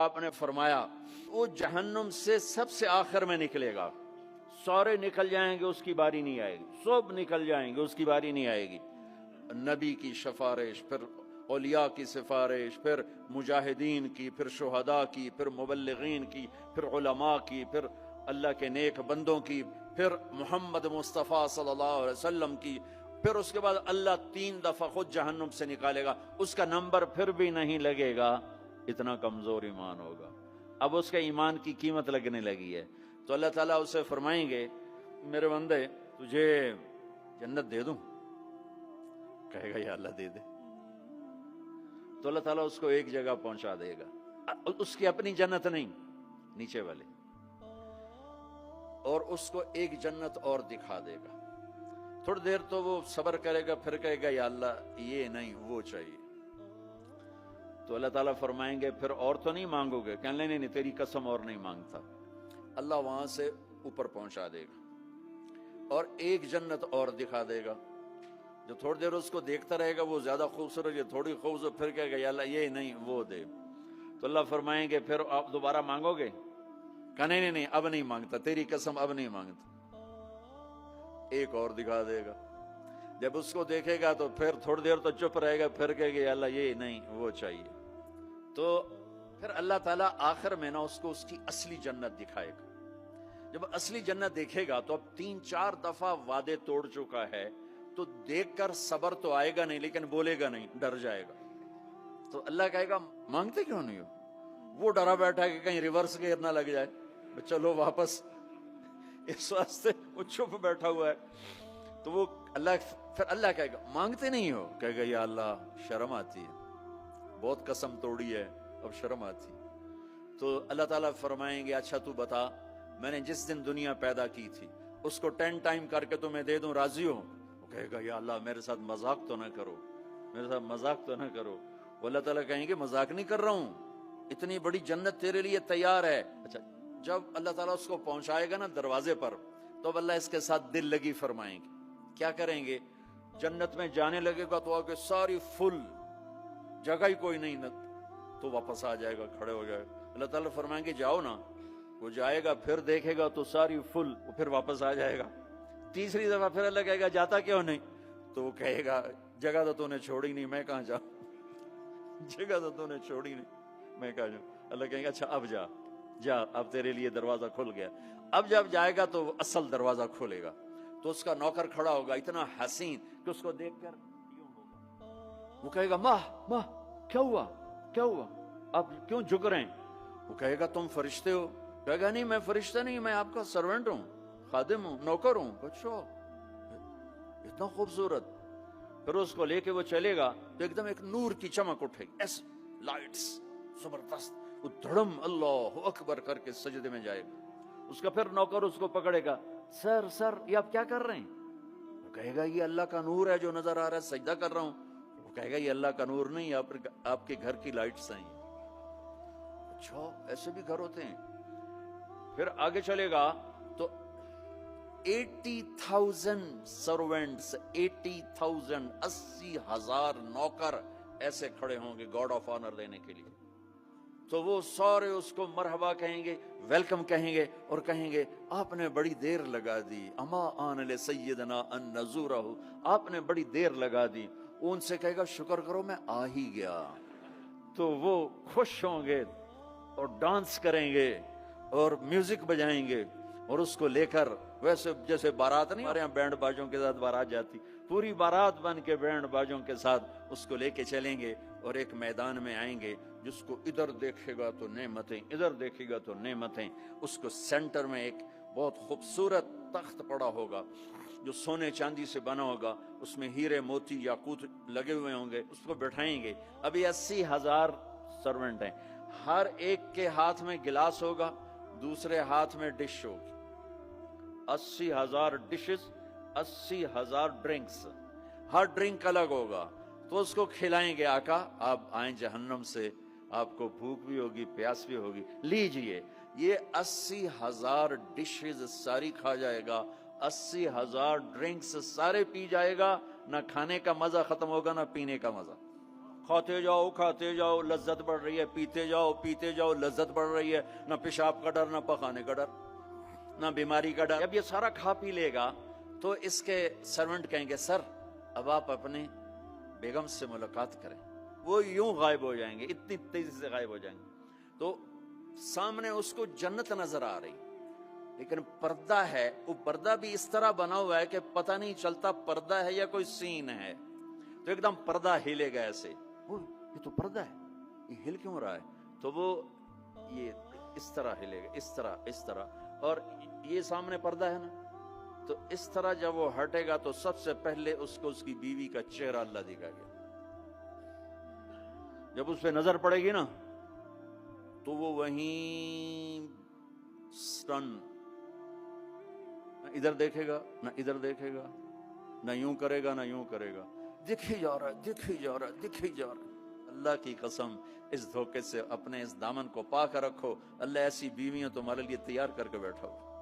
آپ نے فرمایا وہ جہنم سے سب سے آخر میں نکلے گا، سارے نکل جائیں گے اس کی باری نہیں آئے گی، سب نکل جائیں گے اس کی باری نہیں آئے گی۔ نبی کی سفارش، پھر اولیاء کی سفارش، پھر مجاہدین کی، پھر شہداء کی، پھر مبلغین کی، پھر علماء کی، پھر اللہ کے نیک بندوں کی، پھر محمد مصطفیٰ صلی اللہ علیہ وسلم کی، پھر اس کے بعد اللہ 3 دفعہ خود جہنم سے نکالے گا، اس کا نمبر پھر بھی نہیں لگے گا، اتنا کمزور ایمان ہوگا۔ اب اس کے ایمان کی قیمت لگنے لگی ہے، تو اللہ تعالیٰ اسے فرمائیں گے میرے بندے تجھے جنت دے دوں؟ کہے گا یا اللہ دے دے۔ تو اللہ تعالیٰ اس کو ایک جگہ پہنچا دے گا، اس کی اپنی جنت نہیں، نیچے والے، اور اس کو ایک جنت اور دکھا دے گا۔ تھوڑی دیر تو وہ صبر کرے گا، پھر کہے گا یا اللہ یہ نہیں وہ چاہیے۔ تو اللہ تعالیٰ فرمائیں گے پھر اور تو نہیں مانگو گے؟ کہنے نہیں نہیں تیری قسم اور نہیں مانگتا۔ اللہ وہاں سے اوپر پہنچا دے گا اور ایک جنت اور دکھا دے گا، جو تھوڑی دیر اس کو دیکھتا رہے گا، وہ زیادہ خوبصورت، یہ تھوڑی خوبصورت، پھر کہے گا یا اللہ یہ نہیں وہ دے۔ تو اللہ فرمائیں گے پھر آپ دوبارہ مانگو گے؟ کہا نہیں نہیں اب نہیں مانگتا، تیری قسم اب نہیں مانگتا۔ ایک اور دکھا دے گا، جب اس کو دیکھے گا تو پھر تھوڑی دیر تو چپ رہے گا، پھر کہے گا یا اللہ یہ نہیں وہ چاہیے۔ تو پھر اللہ تعالیٰ آخر میں نا اس کو اس کی اصلی جنت دکھائے گا۔ جب اصلی جنت دیکھے گا تو اب 3-4 دفعہ وعدے توڑ چکا ہے، تو دیکھ کر صبر تو آئے گا نہیں، لیکن بولے گا نہیں، ڈر جائے گا۔ تو اللہ کہے گا مانگتے کیوں نہیں ہو؟ وہ ڈرا بیٹھا ہے کہ کہیں ریورس گیئر نہ لگ جائے، چلو واپس، اس واسطے وہ چپ بیٹھا ہوا ہے۔ تو وہ پھر اللہ کہے گا مانگتے نہیں ہو؟ کہے گا یا اللہ شرم آتی ہے، بہت قسم توڑی ہے، اب شرم آتی۔ تو اللہ تعالیٰ فرمائیں گے اچھا تو بتا، میں نے جس دن دنیا پیدا کی تھی اس کو 10 ٹائم کر کے تمہیں دے دوں، راضی ہو؟ وہ کہے گا یا اللہ میرے ساتھ مذاق تو نہ کرو، میرے ساتھ مذاق تو نہ کرو۔ وہ اللہ تعالیٰ کہیں گے مذاق نہیں کر رہا ہوں، اتنی بڑی جنت تیرے لیے تیار ہے۔ اچھا جب اللہ تعالیٰ اس کو پہنچائے گا نا دروازے پر، تو اب اللہ اس کے ساتھ دل لگی فرمائیں گے۔ کیا کریں گے؟ جنت میں جانے لگے گا تو آگے ساری فل، جگہ ہی کوئی نہیں، تو واپس آ جائے گا، کھڑے ہو جائے گا۔ اللہ تعالیٰ فرمائیں گے جاؤ نا، وہ جائے گا، پھر دیکھے گا تو ساری فل، وہ پھر واپس آ جائے گا۔ تیسری دفعہ پھر اللہ کہے گا جاتا کیوں نہیں؟ تو وہ کہے گا جگہ تو نے چھوڑی نہیں، میں کہاں جاؤں، جگہ تو نے چھوڑی نہیں، میں کہاں جاؤں۔ اللہ کہیں گے اچھا اب جا، اب تیرے لیے دروازہ کھل گیا۔ اب جب جائے گا تو اصل دروازہ کھولے گا، تو اس کا نوکر کھڑا ہوگا اتنا حسین کہ اس کو دیکھ کر یوں ہوگا، وہ کہے گا ماہ کیا ہوا، کیا ہوا، آپ کیوں جھک رہے ہیں؟ وہ کہے گا تم فرشتے ہو؟ کہے گا نہیں میں فرشتہ نہیں، میں آپ کا سرونٹ ہوں، خادم ہوں، نوکر ہوں۔ اچھا اتنا خوبصورت۔ پھر اس کو لے کے وہ چلے گا تو ایک دم ایک نور کی چمک اٹھے گی، ایسے لائٹس زبردست، وہ دھڑم اللہ اکبر کر کے سجدے میں جائے گا۔ اس کا پھر نوکر اس کو پکڑے گا، سر یہ آپ کیا کر رہے ہیں؟ وہ کہے گا یہ اللہ کا نور ہے جو نظر آ رہا ہے، سجدہ کر رہا ہوں۔ وہ کہے گا یہ اللہ کا نور نہیں، آپ کے گھر کی لائٹس ہیں۔ اچھا ایسے بھی گھر ہوتے ہیں؟ پھر آگے چلے گا تو 80,000 سرونٹس، 80,000 نوکر ایسے کھڑے ہوں گے گاڈ آف آنر دینے کے لیے۔ تو وہ سارے اس کو مرحبا کہیں گے، ویلکم کہیں گے، اور کہیں گے آپ نے بڑی دیر لگا دی، اما آن لسیدنا ان نزورہ، آپ نے بڑی دیر لگا دی۔ وہ ان سے کہے گا شکر کرو میں آ ہی گیا۔ تو وہ خوش ہوں گے اور ڈانس کریں گے اور میوزک بجائیں گے، اور اس کو لے کر ویسے جیسے بارات نہیں ہمارے یہاں بینڈ باجوں کے ساتھ بارات جاتی، پوری بارات بن کے بینڈ باجوں کے ساتھ اس کو لے کے چلیں گے، اور ایک میدان میں آئیں گے جس کو ادھر دیکھے گا تو نعمتیں، ادھر دیکھے گا تو نعمتیں۔ اس کو سینٹر میں ایک بہت خوبصورت تخت پڑا ہوگا جو سونے چاندی سے بنا ہوگا، اس میں ہیرے موتی یاقوت لگے ہوئے ہوں گے، اس کو بٹھائیں گے۔ ابھی 80,000 سرونٹ ہیں، ہر ایک کے ہاتھ میں گلاس ہوگا، دوسرے ہاتھ میں ڈش ہوگی، 80,000 ڈشز، 80,000 ڈرنکس، ہر ڈرنک الگ ہوگا۔ تو اس کو کھلائیں گے آقا آپ آئیں جہنم سے، آپ کو بھوک بھی ہوگی پیاس بھی ہوگی، لیجئے۔ یہ 80,000 ڈشز ساری کھا جائے گا، 80,000 ڈرنکس سارے پی جائے گا، نہ کھانے کا مزہ ختم ہوگا نہ پینے کا مزہ کھاتے جاؤ لذت بڑھ رہی ہے، پیتے جاؤ لذت بڑھ رہی ہے، نہ پیشاب کا ڈر، نہ پخانے کا ڈر، نہ بیماری کا ڈر۔ اب یہ سارا کھا پی لے گا تو اس کے سرونٹ کہیں گے سر اب آپ اپنے بیگم سے ملاقات کریں، وہ یوں غائب ہو جائیں گے، اتنی تیزی سے غائب ہو جائیں گے۔ تو سامنے اس کو جنت نظر آ رہی، لیکن پردہ ہے، وہ پردہ بھی اس طرح بنا ہوا ہے کہ پتہ نہیں چلتا پردہ ہے یا کوئی سین ہے۔ تو ایک دم پردہ ہلے گا ایسے، یہ تو پردہ ہے، یہ ہل کیوں رہا ہے؟ تو وہ یہ اس طرح ہلے گا، اس طرح، اور یہ سامنے پردہ ہے نا، تو اس طرح جب وہ ہٹے گا تو سب سے پہلے اس کو اس کی بیوی کا چہرہ اللہ دکھائے گا۔ جب اس پہ نظر پڑے گی نا تو وہ وہیں سٹن، نہ ادھر دیکھے گا نہ ادھر دیکھے گا، نہ یوں کرے گا نہ یوں کرے گا، دکھی جا رہا ہے۔ اللہ کی قسم اس دھوکے سے اپنے اس دامن کو پا کر رکھو، اللہ ایسی بیویاں تمہارے لیے تیار کر کے بیٹھا ہو۔